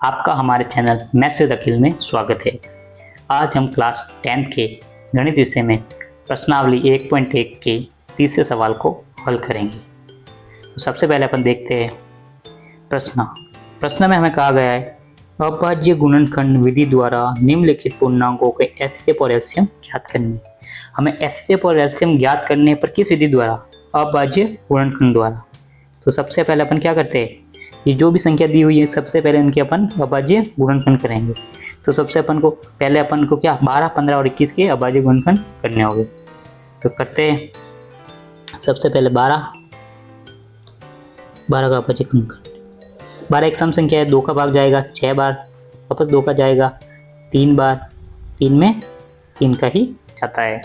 आपका हमारे channel maths with अखिल में स्वागत है। आज हम क्लास 10th के गणित विषय में प्रश्नावली 1.1 के तीसरे सवाल को हल करेंगे। तो सबसे पहले अपन देखते हैं प्रश्न में हमें कहा गया है अभाज्य गुणनखंड विधि द्वारा निम्नलिखित पूर्णांकों के एचसीएफ और एलसीएम ज्ञात करने। हमें एचसीएफ और एलसीएम ज्ञात करने पर किस विधि द्वारा? अभाज्य गुणनखंड द्वारा। तो सबसे पहले अपन क्या करते हैं, ये जो भी संख्या दी हुई है सबसे पहले उनके अपन अभाज्य गुणनखंड करेंगे। तो सबसे अपन को क्या 12, 15 और 21 के अभाज्य गुणनखंड करने होंगे। तो करते हैं। सबसे पहले 12 का अभाज्य गुणनखंड। 12 एक सम संख्या है, 2 का भाग जाएगा 6 बार, वापस 2 का जाएगा 3 बार, 3 में 3 का ही जाता है।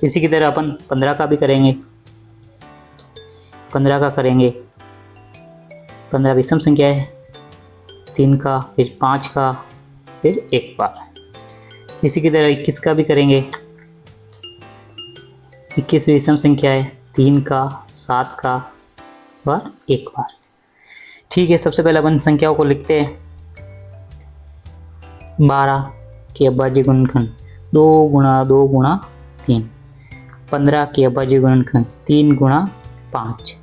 इसी की तरह अपन 15 का भी करेंगे। 15 का करेंगे, 15 विषम संख्या है, 3 का, फिर 5 का, फिर 1 बार। इसी की तरह 21 का भी करेंगे। 21 विषम संख्या है, 3 का, 7 का और 1 बार। ठीक है, सबसे पहले अपन संख्याओं को लिखते हैं। 12 के अभाज्य गुणनखंड 2 गुणा 2 गुणा 3। 15 के अभाज्य गुणनखंड 3 गुणा 5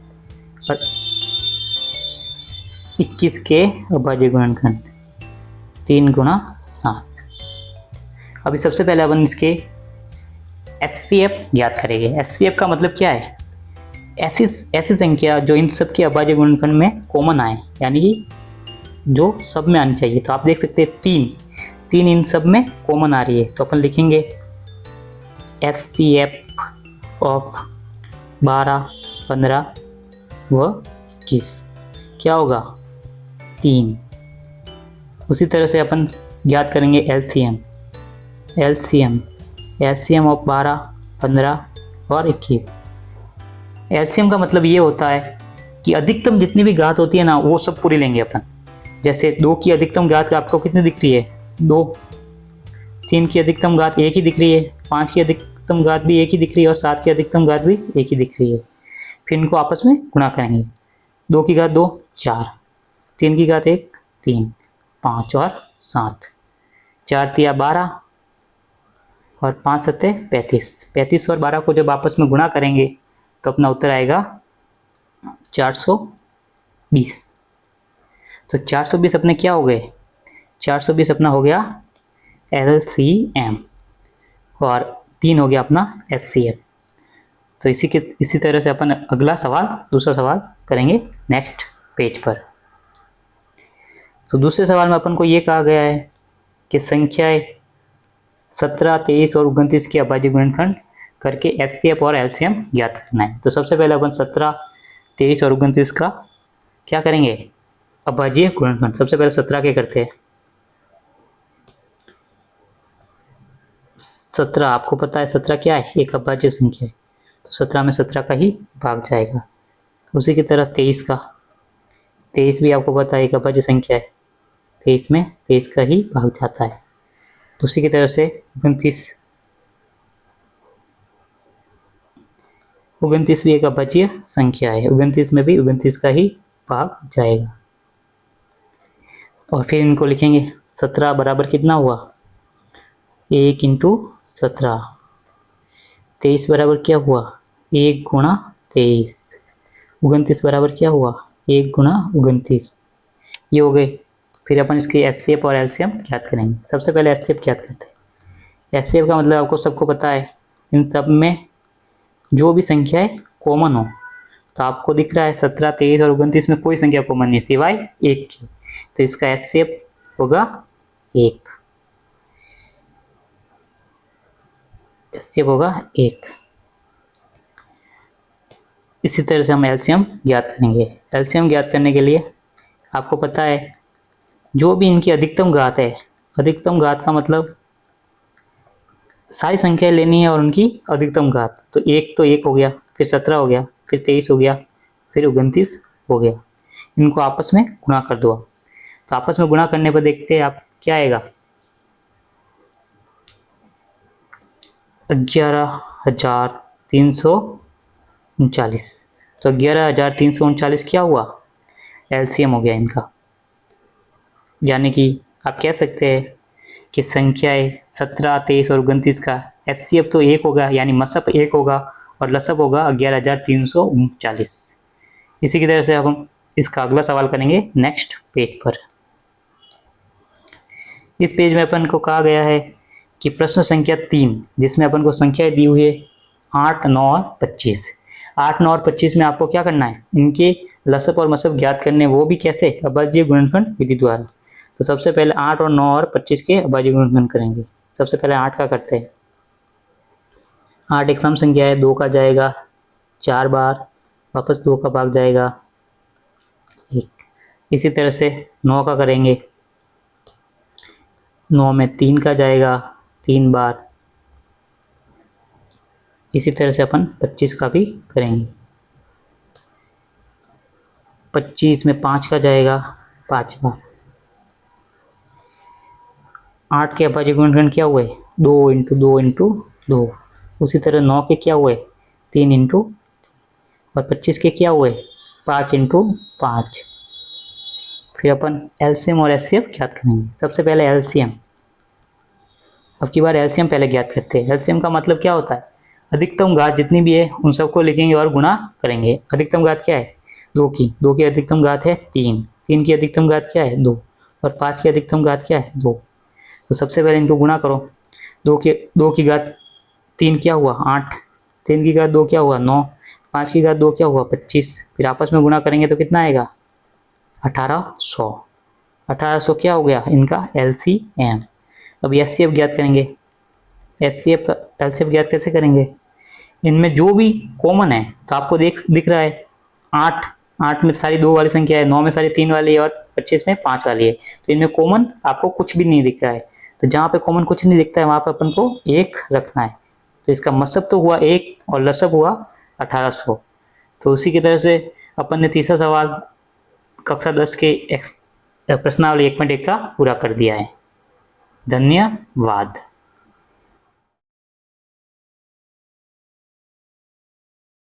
और 21 के अभाज्य गुणनखंड 3 गुणा 7। अभी सबसे पहले अपन इसके एचसीएफ ज्ञात करेंगे। एचसीएफ का मतलब क्या है? ऐसी संख्या जो इन सब के अभाज्य गुणनखंड में कॉमन आए, यानी कि जो सब में आनी चाहिए। तो आप देख सकते हैं 3 इन सब में कॉमन आ रही है। तो अपन लिखेंगे एचसीएफ ऑफ 12, 15 व 21 क्या होगा? 3। उसी तरह से अपन ज्ञात करेंगे एलसीएम ऑफ 12, 15 और 21। एलसीएम का मतलब ये होता है कि अधिकतम जितनी भी घात होती है ना, वो सब पूरी लेंगे अपन। जैसे 2 की अधिकतम घात आपको कितनी दिख रही है? 2। 3 की अधिकतम घात 1 ही दिख रही है, 5 की अधिकतम घात भी 1 ही दिख रही है और 7 की अधिकतम घात भी 1 ही दिख रही है। फिर इनको आपस में गुणा करेंगे। 2 की घात 2, 4, 3 की घात 1, 3, 5 और 7, 4 तिया 12 और 5 सत्ते 35। 35 और 12 को जब आपस में गुणा करेंगे तो अपना उत्तर आएगा 420। तो 420 अपने क्या हो गए? 420 अपना हो गया एलसीएम और 3 हो गया अपना एचसीएफ। तो इसी तरह से अपन अगला सवाल, दूसरा सवाल करेंगे नेक्स्ट पेज पर। तो दूसरे सवाल में अपन को ये कहा गया है कि संख्याएं 17, 23 और 29 के अभाज्य गुणनखंड करके एचसीएफ और एलसीएम ज्ञात करना है। तो सबसे पहले अपन 17, 23 और 29 का क्या करेंगे? अभाज्य गुणनखंड। सबसे पहले 17 के करते हैं। 17 आपको पता है 17 क्या है? एक अभाज्य संख्या है। तो 17 में 17 का ही भाग जाएगा। उसी की तरह 23 का, 23 भी आपको पता है एक अभाज्य संख्या है, 23 में 23 का ही भाग जाता है। उसी की तरह से 29 भी एक अभाज्य संख्या है, 29 में भी 29 का ही भाग जाएगा। और फिर इनको लिखेंगे। 17 बराबर कितना हुआ? 1 इंटू 17। 23 बराबर क्या हुआ? 1 गुणा 23। 29 बराबर क्या हुआ? 1 गुणा 29। ये हो गए। फिर अपन इसके एचसीएफ और एलसीएम ज्ञात करेंगे। सबसे पहले एचसीएफ ज्ञात करते हैं। एचसीएफ का मतलब आपको सबको पता है, इन सब में जो भी संख्याएं कॉमन हो। तो आपको दिख रहा है 17, 23 और 29 में कोई संख्या कॉमन नहीं सिवाय 1 की। तो इसका एचसीएफ होगा 1। एचसीएफ होगा 1। इसी तरह से हम एलसीएम ज्ञात करेंगे। एलसीएम ज्ञात करने के लिए आपको पता है जो भी इनकी अधिकतम घात है, अधिकतम घात का मतलब सारी संख्याएं लेनी है और उनकी अधिकतम घात। तो 1 हो गया, फिर 17 हो गया, फिर 23 हो गया, फिर 29 हो गया। इनको आपस में गुणा कर दो। तो आपस में गुणा करने पर देखते हैं आप क्या आएगा। 11,339। तो 11,339 क्या हुआ? एलसीएम हो गया इनका। यानी कि आप कह सकते हैं कि संख्याएं 17, 23 और 29 का एचसीएफ तो 1 होगा, यानी मसप 1 होगा और लसप होगा 11,339। इसी की तरह से अब हम इसका अगला सवाल करेंगे नेक्स्ट पेज पर। इस पेज में अपन को कहा गया है कि प्रश्न संख्या 3, जिसमें अपन को संख्याएं दी हुई है 8, 9 और 25। 8, 9 और 25 में आपको क्या करना है, इनके लसप और मसप ज्ञात करने, वो भी कैसे, अभाज्य गुणनखंड विधि द्वारा। तो सबसे पहले 8 और 9 और 25 के अभाज्य गुणनखंड करेंगे। सबसे पहले 8 का करते हैं। 8 एक सम संख्या है, 2 का जाएगा 4 बार, वापस 2 का भाग जाएगा 1। इसी तरह से 9 का करेंगे। 9 में 3 का जाएगा 3 बार। इसी तरह से अपन 25 का भी करेंगे। 25 में 5 का जाएगा 5 बार। 8 के अभाज्य गुणनखंड क्या हुए, 2 इंटू 2 इंटू 2। उसी तरह 9 के क्या हुए, 3 इंटू, और 25 के क्या हुए, 5 इंटू 5। फिर अपन एलसीएम और एचसीएफ ज्ञात करेंगे। सबसे पहले एलसीएम, अब की बार एलसीएम पहले ज्ञात करते हैं। एलसीएम का मतलब क्या होता है, अधिकतम घात जितनी भी है उन सबको लिखेंगे और गुणा करेंगे। अधिकतम घात क्या है, 2 की अधिकतम घात है 3, 3 की अधिकतम घात क्या है 2, और 5 की अधिकतम घात क्या है 2। तो सबसे पहले इनको गुणा करो। 2 की घात 3 क्या हुआ 8, 3 की घात 2 क्या हुआ 9, 5 की घात 2 क्या हुआ 25। फिर आपस में गुणा करेंगे तो कितना आएगा 1800। 1800 क्या हो गया इनका एलसीएम। अब एचसीएफ ज्ञात करेंगे। एचसीएफ का एलसीएफ ज्ञात कैसे करेंगे, इनमें जो भी कॉमन है, तो आपको दिख रहा है 8 में सारी 2 वाली संख्या है, 9 में सारी 3 वाली है और 25 में 5 वाली है। तो इनमें कॉमन आपको कुछ भी नहीं दिख रहा है। तो जहाँ पे कॉमन कुछ नहीं दिखता है वहाँ पे अपन को 1 रखना है। तो इसका मसब तो हुआ 1 और लसब हुआ 1800। तो उसी की तरह से अपन ने तीसरा सवाल कक्षा 10 के प्रश्नावली 1.1 का पूरा कर दिया है। धन्यवाद।